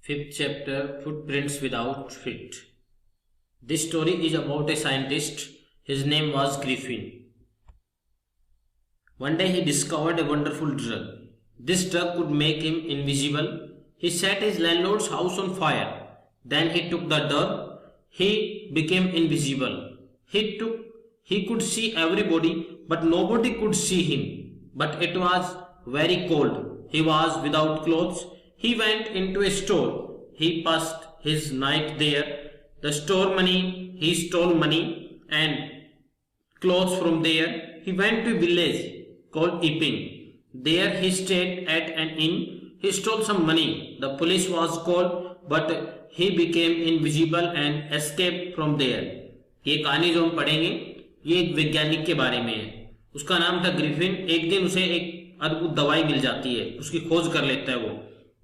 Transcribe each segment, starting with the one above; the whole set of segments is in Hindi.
Fifth chapter, Footprints Without Feet. This story is about a scientist. His name was Griffin. One day he discovered a wonderful drug. This drug could make him invisible. He set his landlord's house on fire. Then he took the drug. He became invisible. He could see everybody, but nobody could see him. But it was very cold. He was without clothes. He went into a store. He passed his night there. The store money, he stole money and clothes from there. He went to a village called Epping. There he stayed at an inn. He stole some money. The police was called, but he became invisible and escaped from there. ये कहानी जो हम पढ़ेंगे ये एक वैज्ञानिक के बारे में है. उसका नाम था ग्रिफिन. एक दिन उसे एक अद्भुत दवाई मिल जाती है. उसकी खोज कर लेता है वो,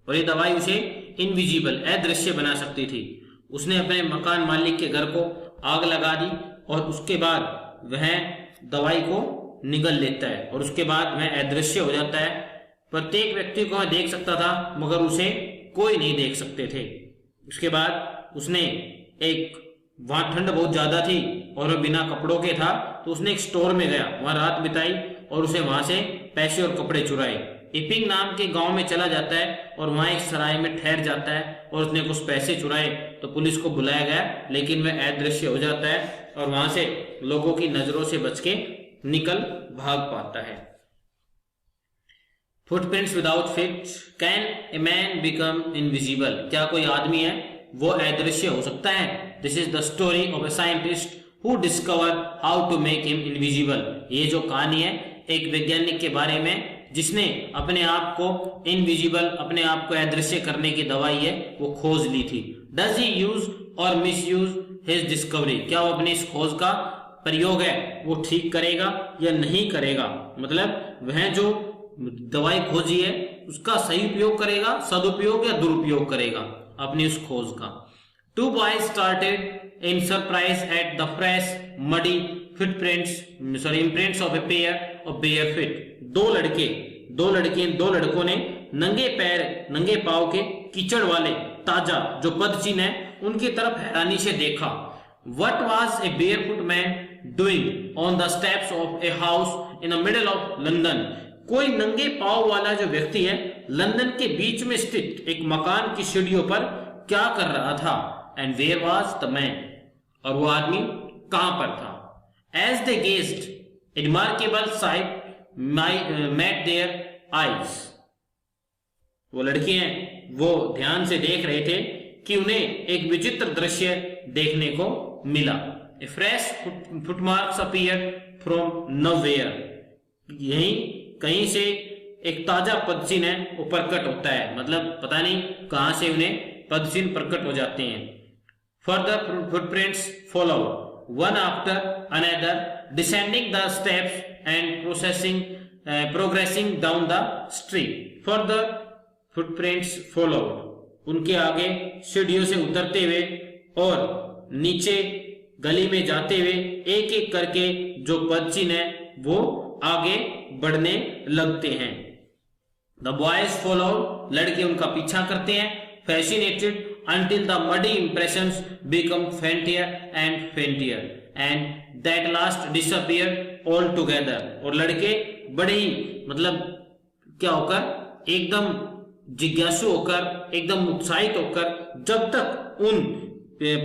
और ये दवाई उसे इनविजिबल, अदृश्य बना सकती थी. उसने अपने मकान मालिक के घर को आग लगा दी और उसके बाद वह दवाई को निगल लेता है और उसके बाद वह अदृश्य हो जाता है. प्रत्येक व्यक्ति को वह देख सकता था मगर उसे कोई नहीं देख सकते थे. उसके बाद उसने एक, वहां ठंड बहुत ज्यादा थी और वह बिना कपड़ों के था, तो उसने एक स्टोर में गया, वहां रात बिताई और उसे वहां से पैसे और कपड़े चुराए. इपिंग नाम के गांव में चला जाता है और वहां एक सराय में ठहर जाता है और उसने कुछ पैसे चुराए तो पुलिस को बुलाया गया, लेकिन वह अदृश्य हो जाता है और वहां से लोगों की नजरों से बच के निकल भाग पाता है. Footprints without feet. Can a man become invisible? क्या कोई आदमी है वो अदृश्य हो सकता है? This is the story of a scientist who discover how to make him invisible. ये जो कहानी है एक वैज्ञानिक के बारे में जिसने अपने आप को इनविजिबल, अपने आप को अदृश्य करने की दवाई है वो खोज ली थी. डज ही यूज और मिस यूज हिज डिस्कवरी? क्या वो अपनी इस खोज का प्रयोग है वो ठीक करेगा या नहीं करेगा? मतलब वह जो दवाई खोजी है उसका सही उपयोग करेगा, सदुपयोग या दुरुपयोग करेगा अपनी उस खोज का. Two boys started in surprise at the fresh, muddy imprints of a pair of bare feet. दो लड़कों ने नंगे पैर, नंगे पांव के कीचड़ वाले ताजा जो पदचिन्ह है उनकी तरफ हैरानी से देखा. What was a barefoot man doing on the steps of a house in the middle of London? कोई नंगे पांव वाला जो व्यक्ति है लंदन के बीच में स्थित एक मकान की सीढ़ियों पर क्या कर रहा था? And where was the man? और वो आदमी कहां पर था? As they gazed, a remarkable sight met their eyes. वो लड़के हैं वो ध्यान से देख रहे थे कि उन्हें एक विचित्र दृश्य देखने को मिला. A fresh footmarks appeared from nowhere. यहीं कहीं से एक ताजा पदचिन्ह है वो प्रकट होता है, मतलब पता नहीं कहां से उन्हें पदचिन्ह प्रकट हो जाते हैं. Further footprints followed, one after another, descending the steps and progressing down the street. Further footprints followed. उनके आगे सीढ़ियों से उतरते हुए और नीचे गली में जाते हुए एक एक करके जो पदचिन्ह है वो आगे बढ़ने लगते हैं. The boys followed. लड़के उनका पीछा करते हैं. Fascinated until the muddy impressions become fainter and fainter and that last disappeared altogether. और लड़के बड़े ही मतलब क्या होकर एकदम जिज्ञासु होकर, एकदम उत्साहित होकर जब तक उन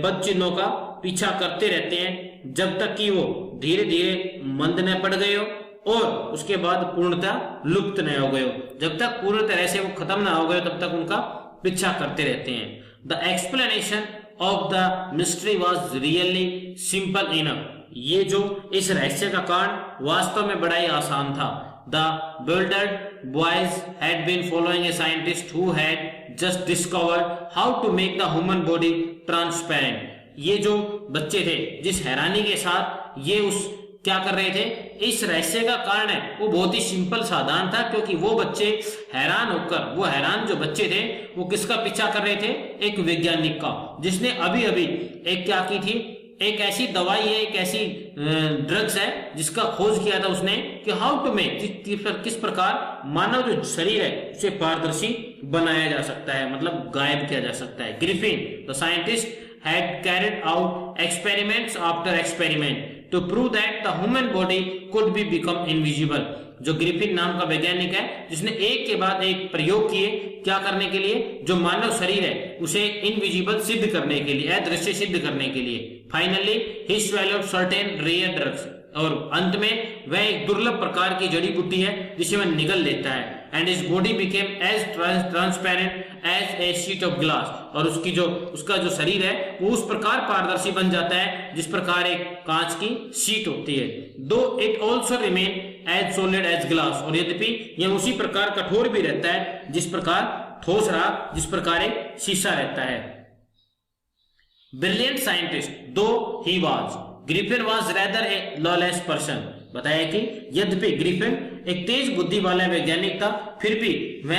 पदचिन्हों का पीछा करते रहते हैं जब तक कि वो धीरे धीरे मंद न पड़ गए हो और उसके बाद पूर्णतः लुप्त न हो गए हो. जब तक पूर्ण तरह से वो खत्म ना हो गए तब तक उनका पीछा करते रहते हैं. The explanation of the mystery was really simple enough. ये जो इस रहस्य का कारण वास्तव में बड़ा ही आसान था. The bewildered boys had been following a scientist who had just discovered how to make the human body transparent. ये जो बच्चे थे जिस हैरानी के साथ ये उस क्या कर रहे थे, इस रहस्य का कारण है वो बहुत ही सिंपल साधारण था, क्योंकि वो बच्चे हैरान होकर, वो हैरान जो बच्चे थे वो किसका पीछा कर रहे थे? एक वैज्ञानिक का, जिसने अभी अभी एक क्या की थी, एक ऐसी दवाई है, एक ऐसी ड्रग्स है जिसका खोज किया था उसने कि हाउ टू मेक, किस प्रकार मानव जो शरीर है उसे पारदर्शी बनाया जा सकता है, मतलब गायब किया जा सकता है। Griffin the scientist had carried out experiments after experiment to prove that the human body could be become invisible। जो ग्रिफिन नाम का वैज्ञानिक है जिसने एक के बाद एक प्रयोग किए, क्या करने के लिए, जो मानव शरीर है उसे इनविजिबल सिद्ध करने के लिए, अदृश्य सिद्ध करने के लिए। Finally he swallowed certain rare drugs, और अंत में वह एक दुर्लभ प्रकार की जड़ी बूटी है जिसे वह निगल लेता है। And his body became as transparent as a sheet of glass, और उसका जो शरीर है वो उस प्रकार पारदर्शी बन जाता है जिस प्रकार एक कांच की शीट होती है। Though it also remain as solid as glass, और यद्यपि यह उसी प्रकार कठोर भी रहता है जिस प्रकार ठोस रहा, जिस प्रकार एक शीशा रहता है। ब्रिलियंट साइंटिस्ट दो he was, Griffin was rather A lawless person. बताया कि यद्यपि ग्रिफिन एक तेज बुद्धि वाला वैज्ञानिक था, फिर भी वह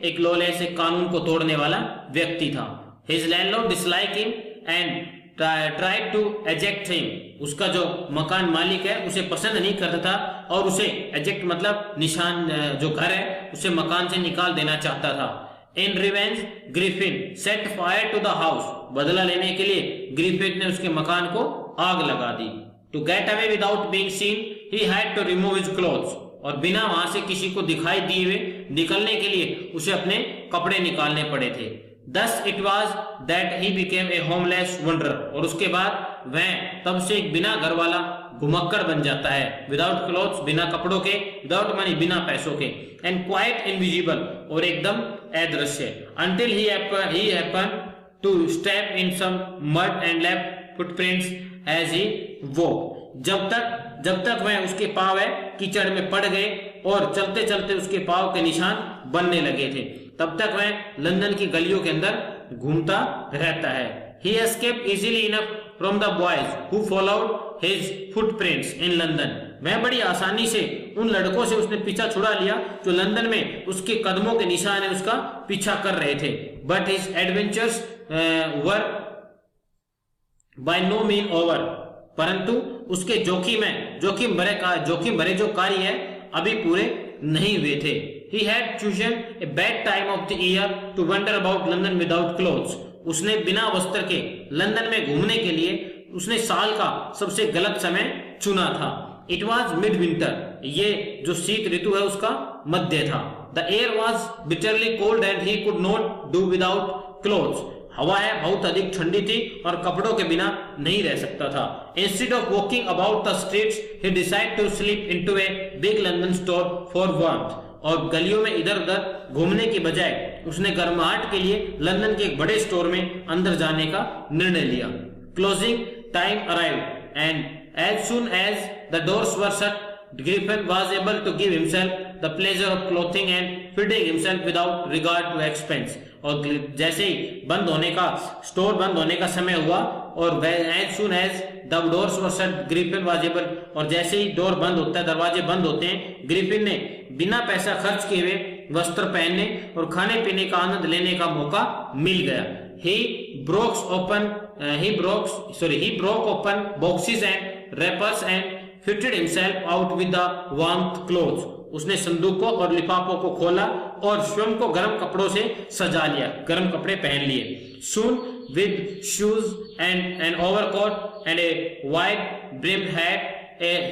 एक लॉलेस, एक कानून को तोड़ने वाला व्यक्ति था। His landlord dislike him and tried to eject him. उसका जो मकान मालिक है उसे पसंद नहीं करता था और उसे एजेक्ट मतलब निशान, जो घर है उसे मकान से निकाल देना चाहता था। In revenge Griffin set fire to the house, बदला लेने के लिए ग्रिफिन ने उसके मकान को आग लगा दी। To get away without being seen he had to remove his clothes, और बिना वहां से किसी को दिखाई दिए हुए निकलने के लिए उसे अपने कपड़े निकालने पड़े थे। Thus it was that he became a homeless wanderer, और उसके बाद वह तब से एक बिना घर वाला घुमक्कड़ बन जाता है। विदाउट क्लोथ्स, बिना कपड़ों के, विदाउट मनी, बिना पैसों के, एंड क्वाइट इनविजिबल, और एकदम अदृश्य। Until he happened to step in some mud and left footprints as he walked। जब तक वह उसके पांव है कीचड़ में पड़ गए और चलते चलते उसके पांव के निशान बनने लगे थे, तब तक वह लंदन की गलियों के अंदर घूमता रहता है। He escaped easily enough from the boys who followed his footprints in London। वह बड़ी आसानी से उन लड़कों से उसने पीछा छुड़ा लिया जो लंदन में उसके कदमों के निशान है उसका पीछा कर रहे थे। But his adventures were by no means over। परंतु उसके जोखिम भरे जो कार्य है अभी पूरे नहीं हुए थे। He had chosen a bad time of the year to wander about London without clothes। उसने बिना वस्त्र के लंदन में घूमने के लिए उसने साल का सबसे गलत समय चुना था। It was midwinter, ये जो शीत ऋतु है उसका मध्य था। The air was bitterly cold and he could not do without clothes। हवा है बहुत अधिक ठंडी थी और कपड़ों के बिना नहीं रह सकता था। Instead of walking about the streets, he decided to slip into a big London store for warmth। और गलियों में इधर उधर घूमने की बजाय उसने गर्माहट के लिए लंदन के एक बड़े स्टोर में अंदर जाने का निर्णय लिया। Closing time arrived and as soon as the doors were shut, Griffin was able to give himself the pleasure of clothing and feeding himself without regard to expense। और जैसे ही स्टोर बंद होने का समय हुआ और as soon as the doors were shut, Griffin was able, और जैसे ही डोर बंद होता है, दरवाजे बंद होते हैं, ग्रिफिन ने बिना पैसा खर्च किए हुए वस्त्र पहनने और खाने पीने का आनंद लेने का मौका मिल गया। He broke open boxes and wrappers and fitted himself out with the warm clothes। उसने संदूकों और लिफाफों को खोला और स्वयं को गर्म कपड़ों से सजा लिया, गर्म कपड़े पहन लिए। Soon with shoes and an overcoat and a wide brimmed hat,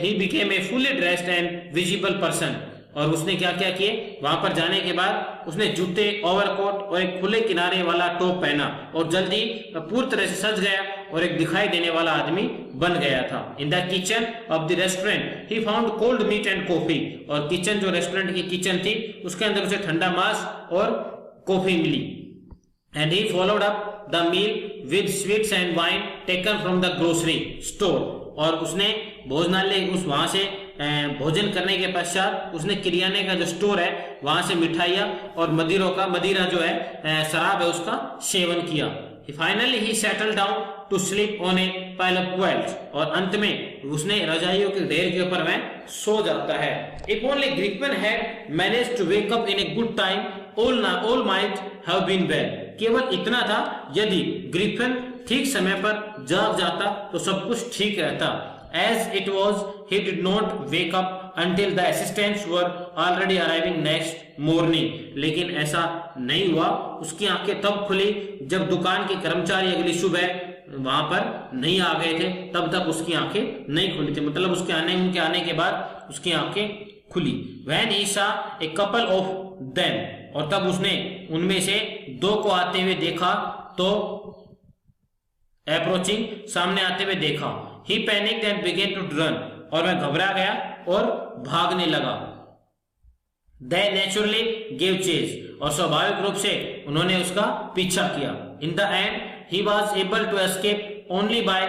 he became a fully dressed and visible person। और उसने क्या क्या किए, वहां पर जाने के बाद उसने जूते, ओवरकोट और एक खुले किनारे वाला टॉप पहना और जल्दी पूरी तरह से सज गया और एक दिखाई देने वाला आदमी बन गया था। In the kitchen of the restaurant he found cold meat and coffee. और किचन, जो रेस्टोरेंट की किचन थी, उसके अंदर उसे ठंडा मांस और कॉफी मिली। And he followed up the meal with sweets and wine taken from the grocery store. और उसने भोजनालय वहां से भोजन करने के पश्चात उसने किराने का जो स्टोर है वहां से मिठाइयां और मदिरा जो है शराब है उसका सेवन किया। Finally he settle down to sleep on a pile of quails. और अंत में उसने रजाइयों के ढेर के ऊपर वह सो जाता है। If only Griffin had managed to wake up in a good time, all might have been well. केवल इतना था, यदि ग्रिफिन ठीक समय पर जाग जाता तो सब कुछ ठीक रहता। As it was, he did not wake up until the assistants were already arriving next morning. लेकिन ऐसा नहीं हुआ, उसकी आंखें तब खुली जब दुकान के कर्मचारी अगली सुबह वहां पर नहीं आ गए थे, तब तक उसकी आंखें नहीं खुली थी, मतलब उनके आने के बाद उसकी आंखें खुली। When he saw a couple of them, और तब उसने उनमें से दो को आते हुए देखा, तो अप्रोचिंग सामने आते हुए देखा। He panicked and began to run, और वह घबरा गया और भागने लगा। They naturally gave chase, और स्वाभाविक रूप से उन्होंने उसका पीछा किया। In the end, he was able to escape only by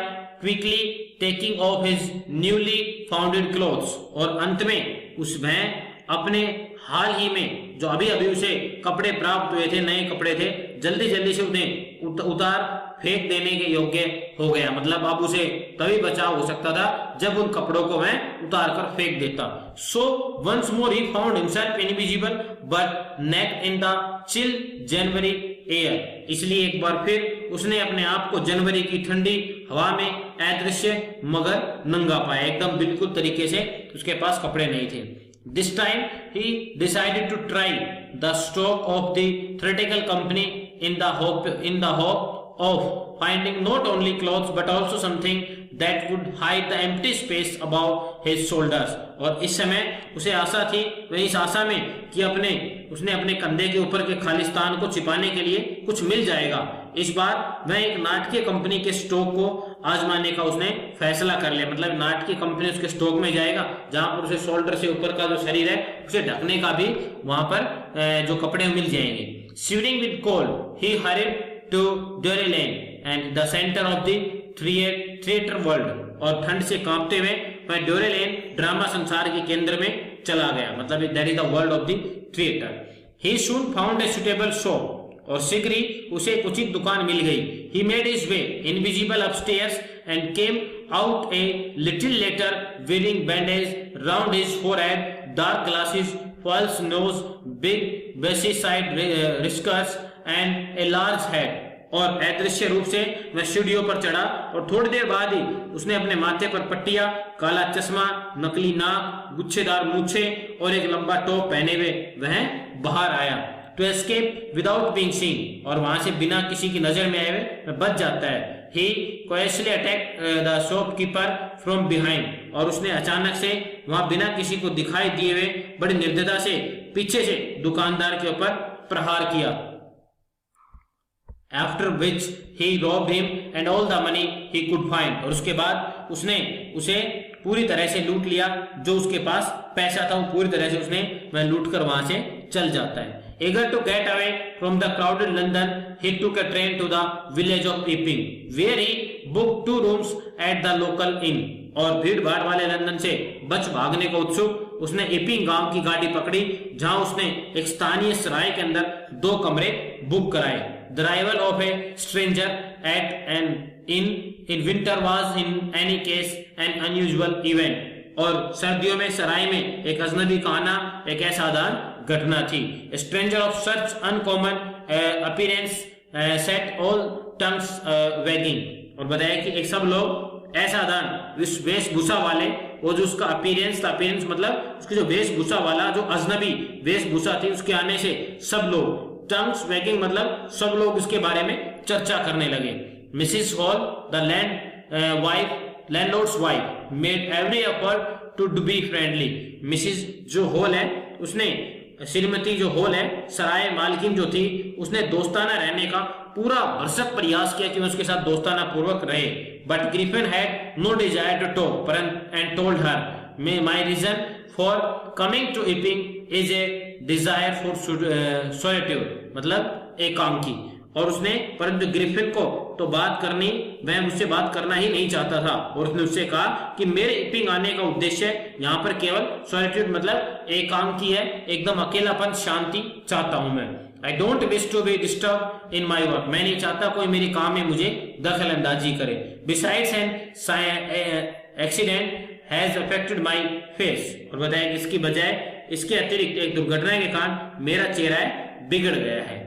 quickly taking off his newly founded clothes, और अंत में वह अपने हाल ही में जो अभी अभी उसे कपड़े प्राप्त हुए थे, नए कपड़े थे, जल्दी जल्दी से उन्हें उतार फेंक देने के योग्य हो गया। मतलब अब उसे तभी बचाव हो सकता था जब उन कपड़ों को वह उतार कर फेंक देता। So once more he found himself invisible but naked in the chill January air. इसलिए एक बार फिर उसने अपने आप को जनवरी की ठंडी हवा में अदृश्य मगर नंगा पाया, एकदम बिल्कुल तरीके से उसके पास कपड़े नहीं थे। This time he decided to try the stock of the theatrical company in the hope of finding not only clothes but also something that would hide the empty space above his shoulders। और इस समय उसे आशा थी, वह इस आशा में कि उसने अपने कंधे के ऊपर के खालिस्तान को छिपाने के लिए कुछ मिल जाएगा। इस बार वह एक नाटकीय कंपनी के स्टॉक को आजमाने का उसने फैसला कर लिया, मतलब नाटकीय कंपनी उसके स्टॉक में जाएगा जहां पर उसे शोल्डर से ऊपर का जो शरीर है उसे ढकने का भी वहां पर जो कपड़े मिल जाएंगे। Shivering with cold, he hurried to Drury Lane and the center of the theatre world। और ठंड से कांपते हुए वह ड्यूरी लेन ड्रामा संसार के केंद्र में चला गया, मतलब that is the world of the theatre. He soon found a suitable shop, और शीघ्र ही उसे एक उचित दुकान मिल गई। He made his way invisible upstairs and came out a little later wearing bandage round his forehead, dark glasses, false nose, big bushy side whiskers and a large hat। और अदृश्य रूप से वह सीढ़ियों पर चढ़ा और थोड़ी देर बाद ही उसने अपने माथे पर पट्टियां, काला चश्मा, नकली नाक, गुच्छेदार मूछे और एक लंबा टॉप पहने हुए वह बाहर आया। To escape without being seen, और वहां से बिना किसी की नजर में आए हुए बच जाता है। He quickly attack the shopkeeper from behind, और उसने अचानक से वहां बिना किसी को दिखाई दिए हुए बड़ी निर्दयता से पीछे से दुकानदार के ऊपर प्रहार किया। After which he robbed him and all the money he could find, और उसके बाद उसने उसे पूरी तरह से लूट लिया, जो उसके पास पैसा था वो पूरी तरह से उसने वह लूट कर वहां से चल जाता है। Eager to get away from the crowded London, he took a train to the village of Epping, where he booked 2 rooms at the local inn। और भीड़ भाड़ वाले लंदन से बच भागने को उत्सुक उसने एपिंग गांव की गाड़ी पकड़ी, जहां उसने एक स्थानीय सराय के अंदर 2 कमरे बुक कराए। The arrival of a stranger at an inn in winter was in any case an unusual event। और सर्दियों में सराय में एक अजनबी का आना एक असाधारण घटना थी। A stranger of such uncommon appearance set all tongues wagging। और बताया कि एक सब लोग असाधारण वेशभूषा वाले, वो जो उसका अपीयरेंस था, अपीयरेंस मतलब उसकी जो वेशभूषा वाला जो अजनबी वेशभूषा थी, उसके आने से सब लोग, टंग्स वैगिंग मतलब सब लोग उसके बारे में चर्चा करने लगे। Mrs Hall the landlord's wife made every effort to be friendly. Mrs जो हॉल है उसने, श्रीमती जो हॉल है सराय मालकिन जो थी, उसने दोस्ताना रहने का पूरा भरसक प्रयास किया कि मैं उसके साथ दोस्ताना पूर्वक रहे। But Griffin had no desire to talk and told her my reason for coming to Epping is a desire for solitude, मतलब एकांकी। और उसने, परंतु ग्रिफिन को तो वह मुझसे बात करना ही नहीं चाहता था, और उसने उससे कहा कि मेरे इपिंग आने का उद्देश्य यहाँ पर केवल सॉलिट्यूड मतलब एकांकी है, एकदम अकेलापन, शांति चाहता हूं मैं। I don't wish to be disturbed in my work, मैं नहीं चाहता कोई मेरे काम में मुझे दखल अंदाजी करे। Besides an accident has affected my face, और बताया कि इसकी बजाय, इसके अतिरिक्त एक दुर्घटना के कारण मेरा चेहरा बिगड़ गया है।